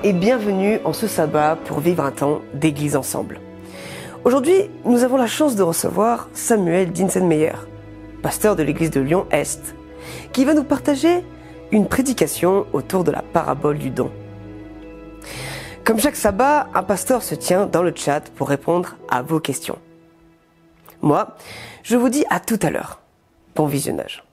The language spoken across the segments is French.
et bienvenue en ce sabbat pour vivre un temps d'église ensemble. Aujourd'hui, nous avons la chance de recevoir Samuel Dinsenmeyer, pasteur de l'église de Lyon-Est, qui va nous partager une prédication autour de la parabole du don. Comme chaque sabbat, un pasteur se tient dans le chat pour répondre à vos questions. Moi, je vous dis à tout à l'heure. Bon visionnage.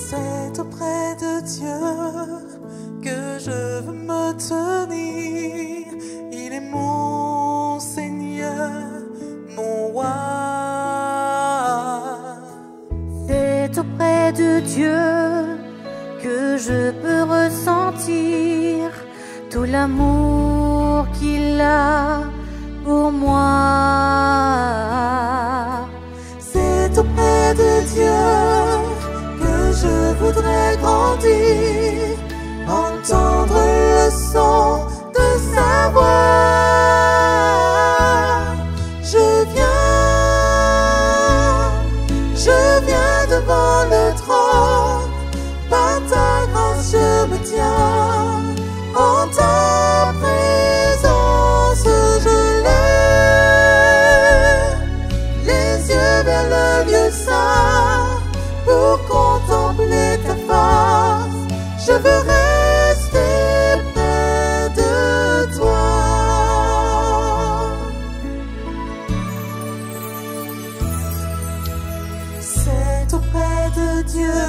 C'est auprès de Dieu que je veux me tenir. Il est mon Seigneur, mon roi. C'est auprès de Dieu que je peux ressentir tout l'amour qu'il a pour moi. C'est auprès de Dieu que je voudrais grandir, entendre le son de sa voix. Je viens devant le trône, par ta grâce je me tiens, en ta présence je lève les yeux vers le lieu saint, pour contempler ta face, je veux rester près de toi. C'est auprès de Dieu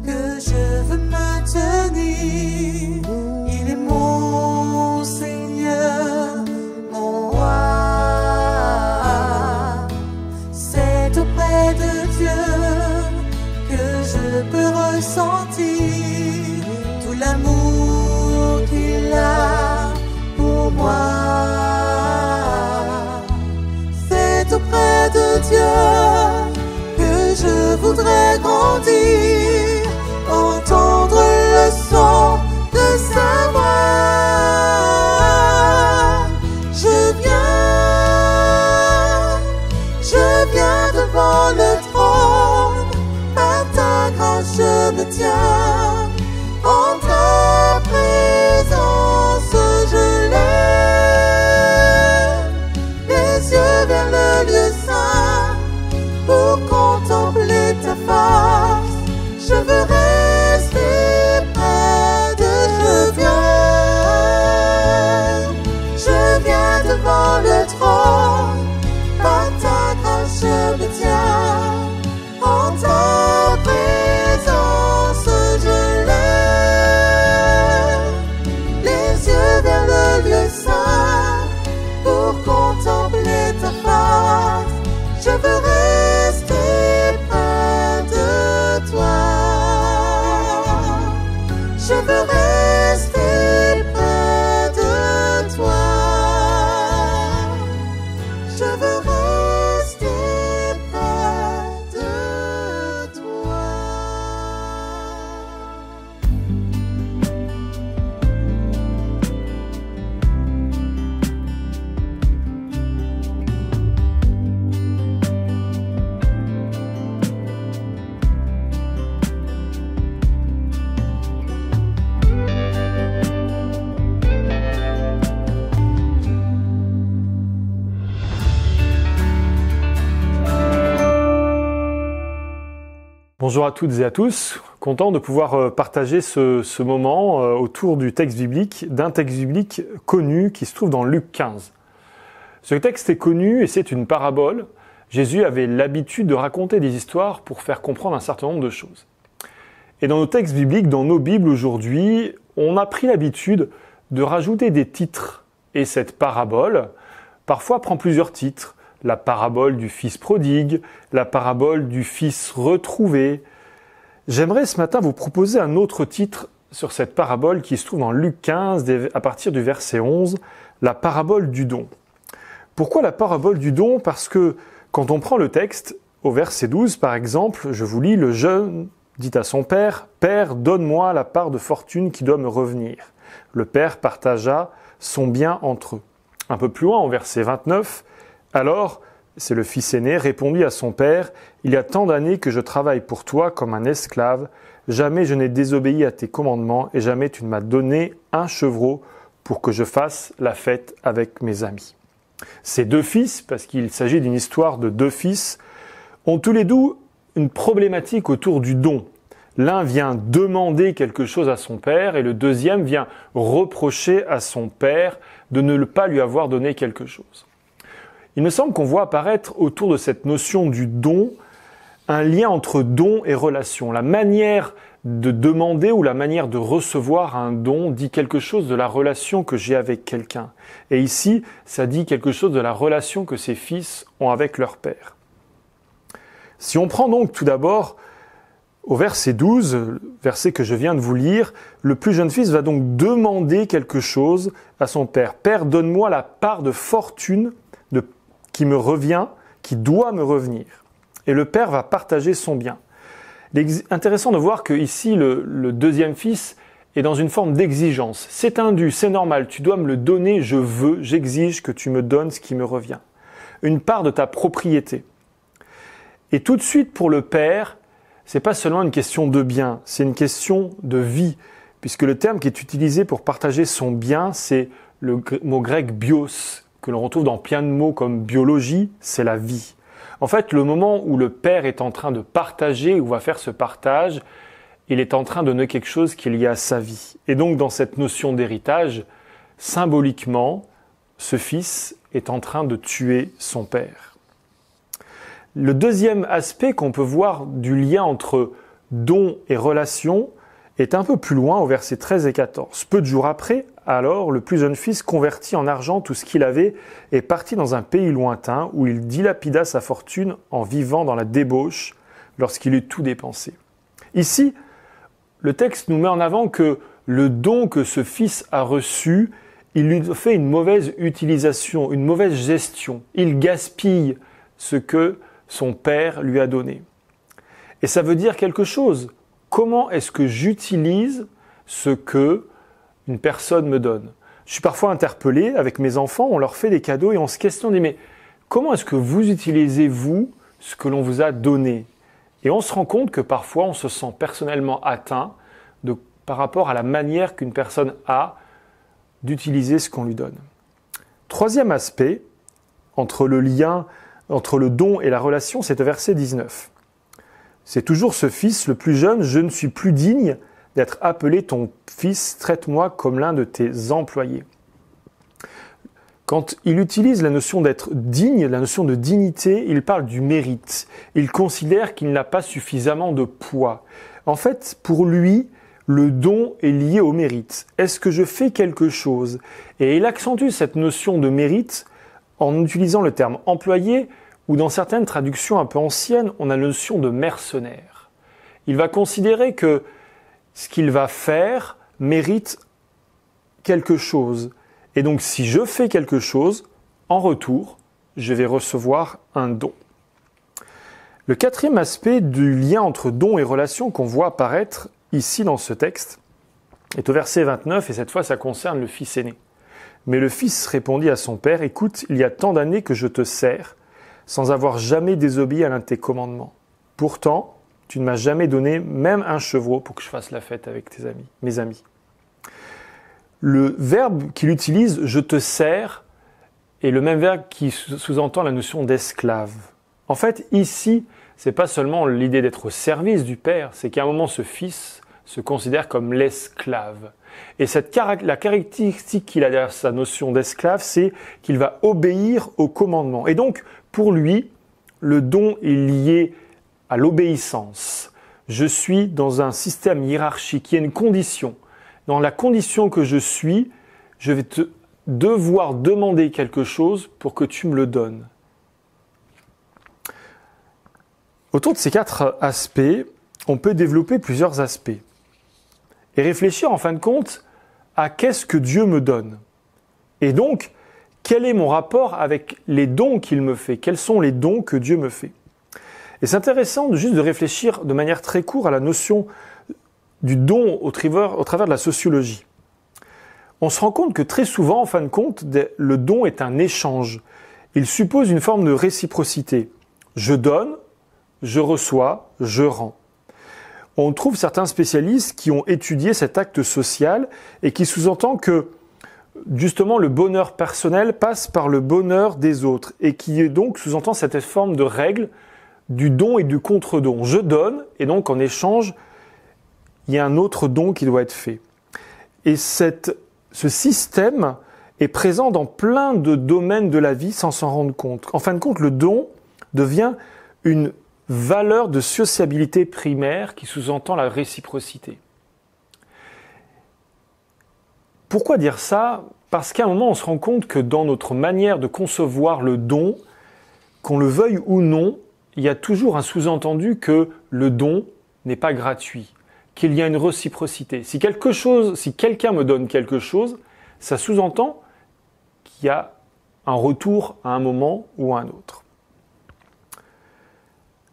que je veux me tenir. Il est mon Seigneur, mon roi. C'est auprès de Dieu que je peux ressentir tout l'amour qu'il a pour moi. C'est auprès de Dieu que je voudrais grandir, entendre le son de sa voix. Je viens devant le trône, par ta grâce je me tiens, en ta présence je lève les yeux vers le lieu saint, pour contempler ta face, je veux rester près de je viens devant le trône, par ta grâce je me tiens, en ta présence je lève les yeux vers le lieu saint, pour contempler ta face, je veux rester près de toi. Je veux rester près de toi. Je veux rester près de toi. Bonjour à toutes et à tous, content de pouvoir partager ce moment autour du texte biblique, d'un texte biblique connu qui se trouve dans Luc 15. Ce texte est connu et c'est une parabole. Jésus avait l'habitude de raconter des histoires pour faire comprendre un certain nombre de choses. Et dans nos textes bibliques, dans nos Bibles aujourd'hui, on a pris l'habitude de rajouter des titres. Et cette parabole, parfois, prend plusieurs titres. La parabole du fils prodigue, la parabole du fils retrouvé. J'aimerais ce matin vous proposer un autre titre sur cette parabole qui se trouve dans Luc 15, à partir du verset 11, la parabole du don. Pourquoi la parabole du don? Parce que quand on prend le texte, au verset 12, par exemple, je vous lis, le jeune dit à son père, « Père, donne-moi la part de fortune qui doit me revenir. » Le père partagea son bien entre eux. Un peu plus loin, au verset 29, « Alors, c'est le fils aîné, répondit à son père, « Il y a tant d'années que je travaille pour toi comme un esclave. Jamais je n'ai désobéi à tes commandements et jamais tu ne m'as donné un chevreau pour que je fasse la fête avec mes amis. » Ces deux fils, parce qu'il s'agit d'une histoire de deux fils, ont tous les deux une problématique autour du don. L'un vient demander quelque chose à son père et le deuxième vient reprocher à son père de ne pas lui avoir donné quelque chose. Il me semble qu'on voit apparaître autour de cette notion du don un lien entre don et relation. La manière de demander ou la manière de recevoir un don dit quelque chose de la relation que j'ai avec quelqu'un. Et ici, ça dit quelque chose de la relation que ces fils ont avec leur père. Si on prend donc tout d'abord au verset 12, verset que je viens de vous lire, le plus jeune fils va donc demander quelque chose à son père. « Père, donne-moi la part de fortune qui me revient, qui doit me revenir. » Et le père va partager son bien. Il est intéressant de voir que ici le deuxième fils est dans une forme d'exigence. C'est un dû, c'est normal, tu dois me le donner, je veux, j'exige que tu me donnes ce qui me revient. Une part de ta propriété. Et tout de suite pour le père, c'est pas seulement une question de bien, c'est une question de vie, puisque le terme qui est utilisé pour partager son bien, c'est le mot grec bios, que l'on retrouve dans plein de mots comme biologie, c'est la vie. En fait, le moment où le père est en train de partager ou va faire ce partage, il est en train de donner quelque chose qui est lié à sa vie. Et donc, dans cette notion d'héritage, symboliquement, ce fils est en train de tuer son père. Le deuxième aspect qu'on peut voir du lien entre don et relation est un peu plus loin au verset 13 et 14. Peu de jours après, alors, le plus jeune fils convertit en argent tout ce qu'il avait et partit dans un pays lointain où il dilapida sa fortune en vivant dans la débauche lorsqu'il eut tout dépensé. Ici, le texte nous met en avant que le don que ce fils a reçu, il lui fait une mauvaise utilisation, une mauvaise gestion. Il gaspille ce que son père lui a donné. Et ça veut dire quelque chose. Comment est-ce que j'utilise ce que une personne me donne? Je suis parfois interpellé avec mes enfants, on leur fait des cadeaux et on se questionne, mais comment est-ce que vous utilisez, vous, ce que l'on vous a donné? Et on se rend compte que parfois on se sent personnellement atteint par rapport à la manière qu'une personne a d'utiliser ce qu'on lui donne. Troisième aspect, entre le lien, entre le don et la relation, c'est au verset 19. C'est toujours ce fils, le plus jeune, « Je ne suis plus digne d'être appelé ton fils, traite-moi comme l'un de tes employés. » Quand il utilise la notion d'être digne, la notion de dignité, il parle du mérite. Il considère qu'il n'a pas suffisamment de poids. En fait, pour lui, le don est lié au mérite. Est-ce que je fais quelque chose? Et il accentue cette notion de mérite en utilisant le terme employé, ou dans certaines traductions un peu anciennes, on a la notion de mercenaire. Il va considérer que ce qu'il va faire mérite quelque chose. Et donc, si je fais quelque chose, en retour, je vais recevoir un don. Le quatrième aspect du lien entre don et relation qu'on voit apparaître ici dans ce texte est au verset 29, et cette fois, ça concerne le fils aîné. Mais le fils répondit à son père, « Écoute, il y a tant d'années que je te sers, sans avoir jamais désobéi à l'un de tes commandements. Pourtant, tu ne m'as jamais donné même un chevreau pour que je fasse la fête avec mes amis. » Le verbe qu'il utilise, « je te sers », est le même verbe qui sous-entend la notion d'esclave. En fait, ici, c'est pas seulement l'idée d'être au service du père, c'est qu'à un moment, ce fils se considère comme l'esclave. Et la caractéristique qu'il a derrière sa notion d'esclave, c'est qu'il va obéir au commandement. Et donc, pour lui, le don est lié à l'obéissance. Je suis dans un système hiérarchique, il y a une condition. Dans la condition que je suis, je vais devoir demander quelque chose pour que tu me le donnes. Autour de ces 4 aspects, on peut développer plusieurs aspects. Et réfléchir en fin de compte à qu'est-ce que Dieu me donne. Et donc, quel est mon rapport avec les dons qu'il me fait? Quels sont les dons que Dieu me fait? Et c'est intéressant juste de réfléchir de manière très courte à la notion du don au travers de la sociologie. On se rend compte que très souvent, en fin de compte, le don est un échange. Il suppose une forme de réciprocité. Je donne, je reçois, je rends. On trouve certains spécialistes qui ont étudié cet acte social et qui sous-entend que justement le bonheur personnel passe par le bonheur des autres et qui donc sous-entend cette forme de règle du don et du contre-don. Je donne et donc en échange, il y a un autre don qui doit être fait. Et ce système est présent dans plein de domaines de la vie sans s'en rendre compte. En fin de compte, le don devient une valeur de sociabilité primaire qui sous-entend la réciprocité. Pourquoi dire ça ? Parce qu'à un moment, on se rend compte que dans notre manière de concevoir le don, qu'on le veuille ou non, il y a toujours un sous-entendu que le don n'est pas gratuit, qu'il y a une réciprocité. Si quelqu'un me donne quelque chose, ça sous-entend qu'il y a un retour à un moment ou à un autre.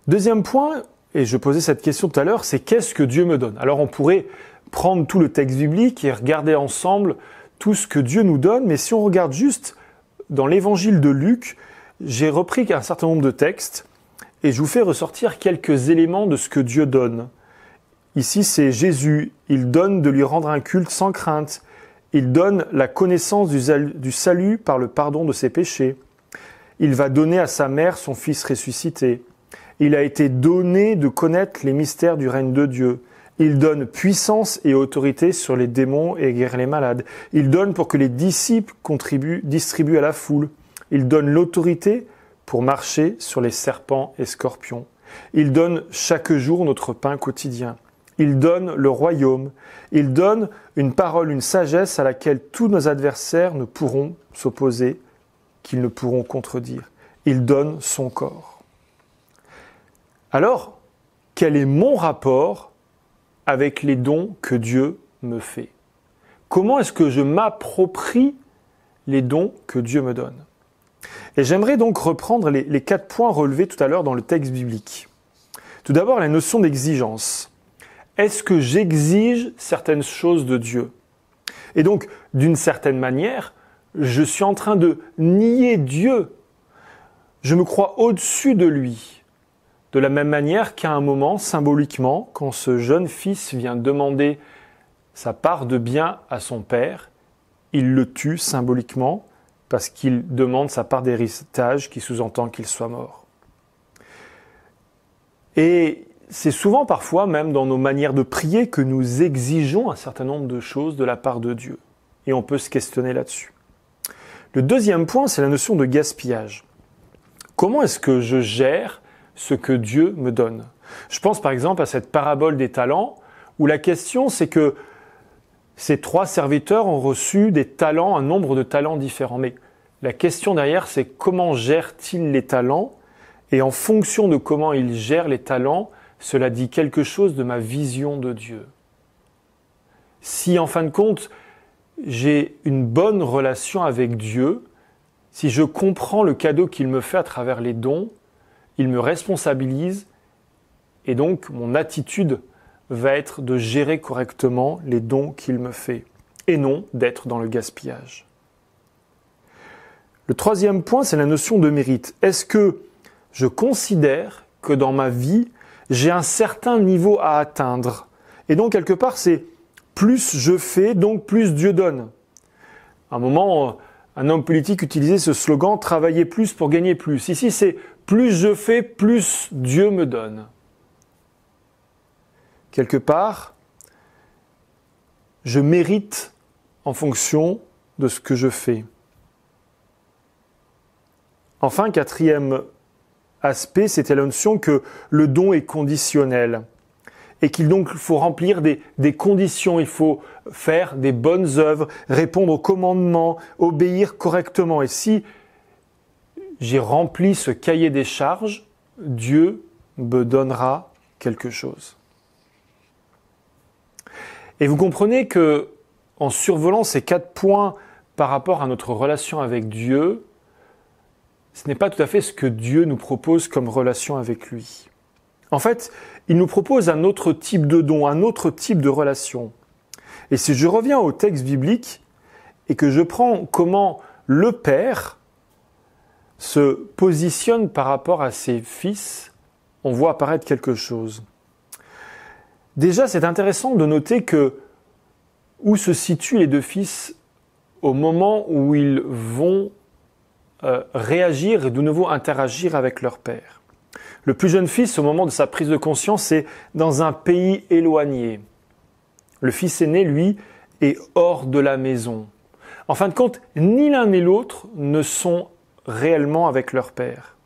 Deuxième point, et je posais cette question tout à l'heure, c'est qu'est-ce que Dieu me donne ? Alors on pourrait prendre tout le texte biblique et regarder ensemble tout ce que Dieu nous donne, mais si on regarde juste dans l'évangile de Luc, j'ai repris un certain nombre de textes et je vous fais ressortir quelques éléments de ce que Dieu donne. Ici, c'est Jésus. Il donne de lui rendre un culte sans crainte. Il donne la connaissance du salut par le pardon de ses péchés. Il va donner à sa mère son fils ressuscité. Il a été donné de connaître les mystères du règne de Dieu. Il donne puissance et autorité sur les démons et guérit les malades. Il donne pour que les disciples distribuent à la foule. Il donne l'autorité pour marcher sur les serpents et scorpions. Il donne chaque jour notre pain quotidien. Il donne le royaume. Il donne une parole, une sagesse à laquelle tous nos adversaires ne pourront s'opposer, qu'ils ne pourront contredire. Il donne son corps. Alors, quel est mon rapport avec les dons que Dieu me fait ? Comment est-ce que je m'approprie les dons que Dieu me donne ? Et j'aimerais donc reprendre les 4 points relevés tout à l'heure dans le texte biblique. Tout d'abord, la notion d'exigence. Est-ce que j'exige certaines choses de Dieu ? Et donc, d'une certaine manière, je suis en train de nier Dieu. Je me crois au-dessus de lui. De la même manière qu'à un moment, symboliquement, quand ce jeune fils vient demander sa part de bien à son père, il le tue symboliquement parce qu'il demande sa part d'héritage qui sous-entend qu'il soit mort. Et c'est souvent parfois, même dans nos manières de prier, que nous exigeons un certain nombre de choses de la part de Dieu. Et on peut se questionner là-dessus. Le deuxième point, c'est la notion de gaspillage. Comment est-ce que je gère ce que Dieu me donne ? Je pense par exemple à cette parabole des talents, où la question c'est que ces 3 serviteurs ont reçu des talents, un nombre de talents différents. Mais la question derrière, c'est comment gèrent-ils les talents ? Et en fonction de comment ils gèrent les talents, cela dit quelque chose de ma vision de Dieu. Si en fin de compte, j'ai une bonne relation avec Dieu, si je comprends le cadeau qu'il me fait à travers les dons, il me responsabilise et donc mon attitude va être de gérer correctement les dons qu'il me fait et non d'être dans le gaspillage. Le troisième point, c'est la notion de mérite. Est-ce que je considère que dans ma vie, j'ai un certain niveau à atteindre ? Et donc, quelque part, c'est plus je fais, donc plus Dieu donne. À un moment, un homme politique utilisait ce slogan « Travailler plus pour gagner plus ». Ici, c'est « Plus je fais, plus Dieu me donne ». Quelque part, je mérite en fonction de ce que je fais. Enfin, quatrième aspect, c'était la notion que le don est conditionnel et qu'il donc faut remplir des conditions, il faut faire des bonnes œuvres, répondre aux commandements, obéir correctement. Et si j'ai rempli ce cahier des charges, Dieu me donnera quelque chose. Et vous comprenez que, en survolant ces 4 points par rapport à notre relation avec Dieu, ce n'est pas tout à fait ce que Dieu nous propose comme relation avec lui. En fait, il nous propose un autre type de don, un autre type de relation. Et si je reviens au texte biblique et que je prends comment le Père se positionne par rapport à ses fils, on voit apparaître quelque chose. Déjà, c'est intéressant de noter que où se situent les deux fils au moment où ils vont réagir et de nouveau interagir avec leur père. Le plus jeune fils, au moment de sa prise de conscience, est dans un pays éloigné. Le fils aîné, lui, est hors de la maison. En fin de compte, ni l'un ni l'autre ne sont réellement avec leur père.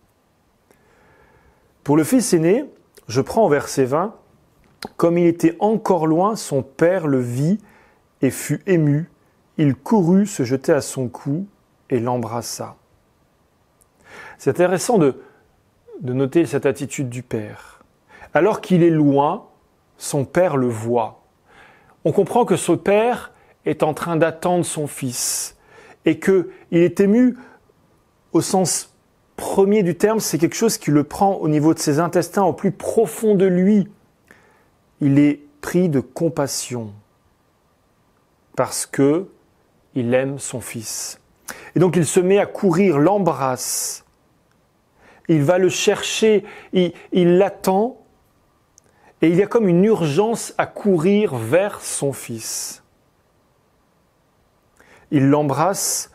Pour le fils aîné, je prends au verset 20, « Comme il était encore loin, son père le vit et fut ému. Il courut se jeter à son cou et l'embrassa. » C'est intéressant de noter cette attitude du père. Alors qu'il est loin, son père le voit. On comprend que ce père est en train d'attendre son fils et qu'il est ému au sens premier du terme, c'est quelque chose qui le prend au niveau de ses intestins, au plus profond de lui. Il est pris de compassion parce que il aime son fils. Et donc il se met à courir, l'embrasse. Il va le chercher, il l'attend et il y a comme une urgence à courir vers son fils. Il l'embrasse,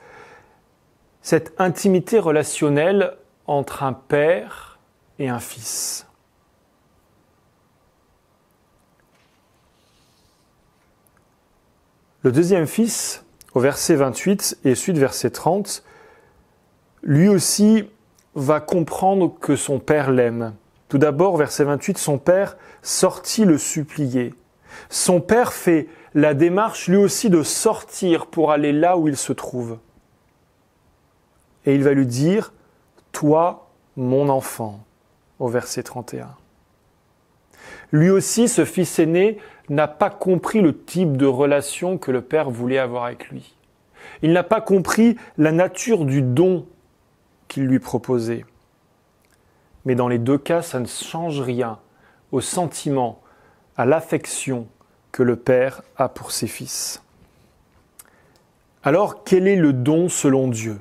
cette intimité relationnelle entre un père et un fils. Le deuxième fils, au verset 28 et suite verset 30, lui aussi va comprendre que son père l'aime. Tout d'abord, verset 28, son père sortit le supplier. Son père fait la démarche lui aussi de sortir pour aller là où il se trouve. Et il va lui dire, « Toi, mon enfant », au verset 31. Lui aussi, ce fils aîné, n'a pas compris le type de relation que le père voulait avoir avec lui. Il n'a pas compris la nature du don qu'il lui proposait. Mais dans les deux cas, ça ne change rien au sentiment, à l'affection que le père a pour ses fils. Alors, quel est le don selon Dieu ?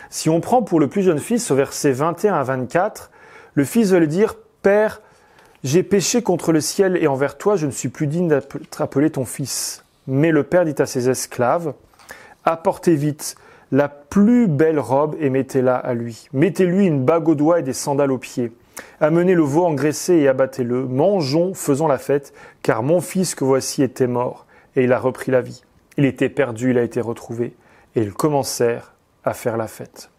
Si on prend pour le plus jeune fils, au verset 21 à 24, le fils va lui dire « Père, j'ai péché contre le ciel et envers toi, je ne suis plus digne d'être appelé ton fils. » Mais le père dit à ses esclaves « Apportez vite la plus belle robe et mettez-la à lui. Mettez-lui une bague au doigt et des sandales aux pieds. Amenez le veau engraissé et abattez-le. Mangeons, faisons la fête, car mon fils que voici était mort et il a repris la vie. Il était perdu, il a été retrouvé. » Et ils commencèrent à faire la fête.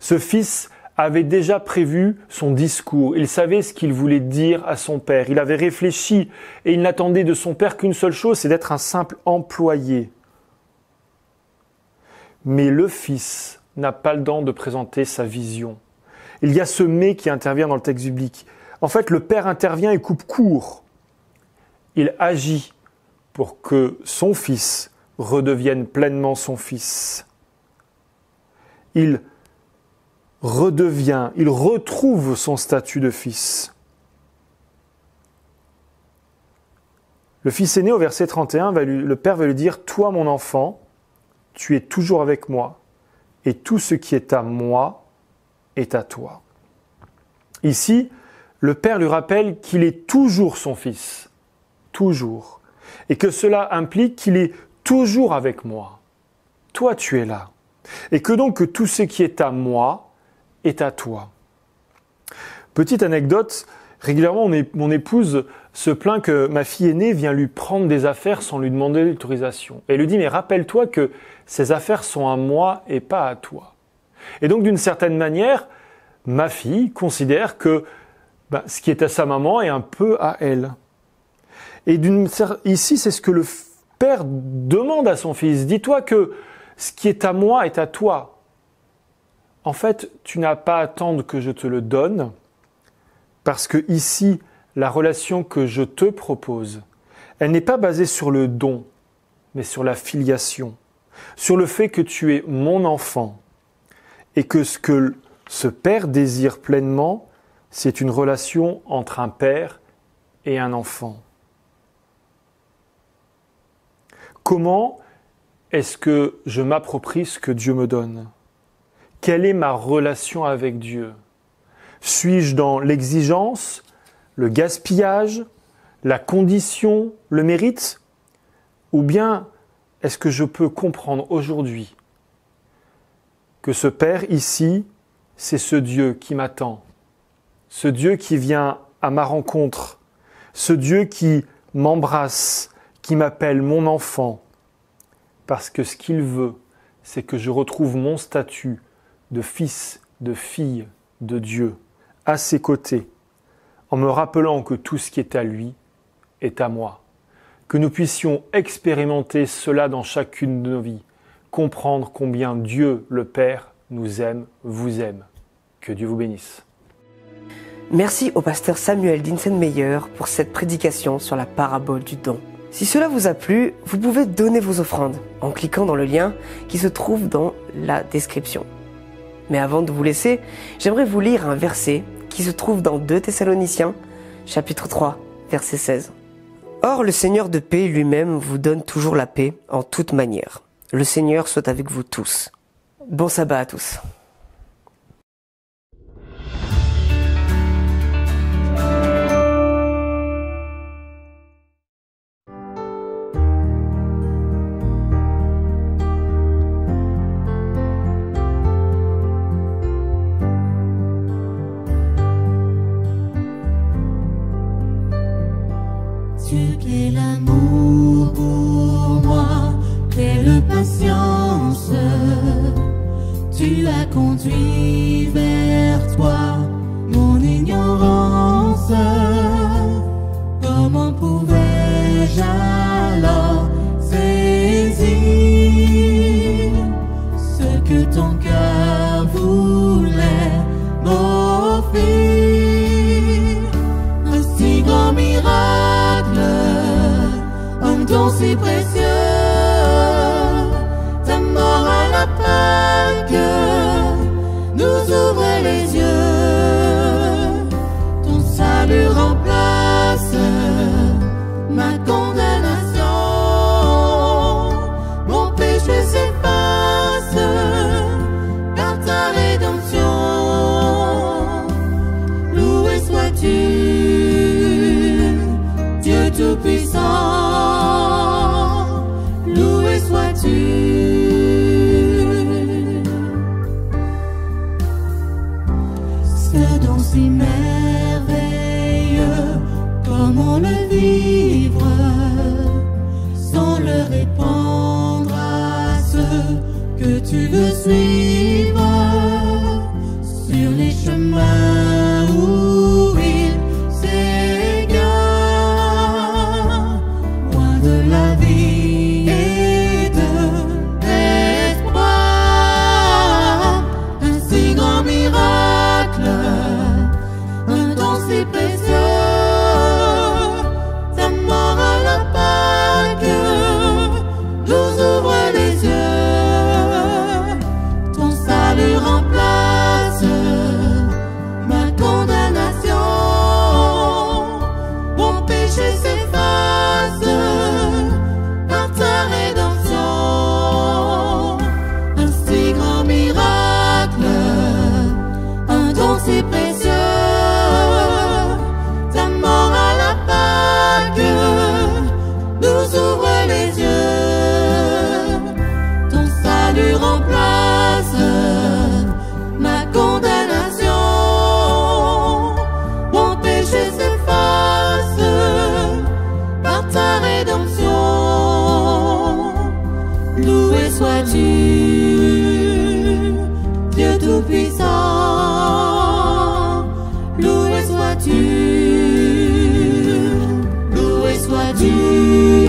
Ce fils avait déjà prévu son discours. Il savait ce qu'il voulait dire à son père. Il avait réfléchi et il n'attendait de son père qu'une seule chose, c'est d'être un simple employé. Mais le fils n'a pas le temps de présenter sa vision. Il y a ce « mais » qui intervient dans le texte biblique. En fait, le père intervient et coupe court. Il agit pour que son fils redevienne pleinement son fils. Il redevient, il retrouve son statut de fils. Le fils aîné, au verset 31, le père va lui dire « Toi, mon enfant, tu es toujours avec moi, et tout ce qui est à moi est à toi. » Ici, le père lui rappelle qu'il est toujours son fils, toujours, et que cela implique qu'il est toujours avec moi. Toi, tu es là. Et que donc que tout ce qui est à moi est à toi. Petite anecdote, régulièrement mon épouse se plaint que ma fille aînée vient lui prendre des affaires sans lui demander l'autorisation. Et elle lui dit, mais rappelle-toi que ces affaires sont à moi et pas à toi. Et donc d'une certaine manière, ma fille considère que ce qui est à sa maman est un peu à elle. Et ici, c'est ce que le père demande à son fils. Dis-toi que ce qui est à moi est à toi. En fait, tu n'as pas à attendre que je te le donne, parce que ici, la relation que je te propose, elle n'est pas basée sur le don, mais sur la filiation, sur le fait que tu es mon enfant, et que ce père désire pleinement, c'est une relation entre un père et un enfant. Comment est-ce que je m'approprie ce que Dieu me donne? Quelle est ma relation avec Dieu? Suis-je dans l'exigence, le gaspillage, la condition, le mérite? Ou bien est-ce que je peux comprendre aujourd'hui que ce Père ici, c'est ce Dieu qui m'attend, ce Dieu qui vient à ma rencontre, ce Dieu qui m'embrasse, qui m'appelle mon enfant, parce que ce qu'il veut, c'est que je retrouve mon statut de fils, de fille de Dieu, à ses côtés, en me rappelant que tout ce qui est à lui est à moi. Que nous puissions expérimenter cela dans chacune de nos vies, comprendre combien Dieu, le Père, nous aime, vous aime. Que Dieu vous bénisse. Merci au pasteur Samuel Dinsenmeyer pour cette prédication sur la parabole du don. Si cela vous a plu, vous pouvez donner vos offrandes en cliquant dans le lien qui se trouve dans la description. Mais avant de vous laisser, j'aimerais vous lire un verset qui se trouve dans 2 Thessaloniciens, chapitre 3, verset 16. Or, le Seigneur de paix lui-même vous donne toujours la paix en toute manière. Le Seigneur soit avec vous tous. Bon sabbat à tous. Tu crées l'amour pour moi, quelle patience. Tu as conduit vers toi mon ignorance. Comment pouvais-je alors saisir ce que ton cœur voulait m'offrir? Un si grand miracle, un don si précieux, ta mort à la Pâque nous ouvre les yeux. Ton salut remplace ma condamnation, mon péché s'efface par ta rédemption. Loué sois-tu, Dieu Tout-Puissant, loué sois-tu. Ce don si merveilleux, comment le vivre sans le répandre à ceux que tu veux suivre sur les chemins où ils s'égarent, loin de la vie et de l'espoir. Un si grand miracle, un don si précieux, ta mort à la Pâque nous ouvre les yeux. Ton salut remplace ma condamnation, mon péché s'efface par ta rédemption. Un si grand miracle, un don si précieux, ta mort à la Pâque nous ouvre les yeux. Ton salut remplace ma condamnation, mon péché s'efface par ta rédemption. Loué sois-tu, Dieu Tout-Puissant, loué sois-tu, loué sois-tu.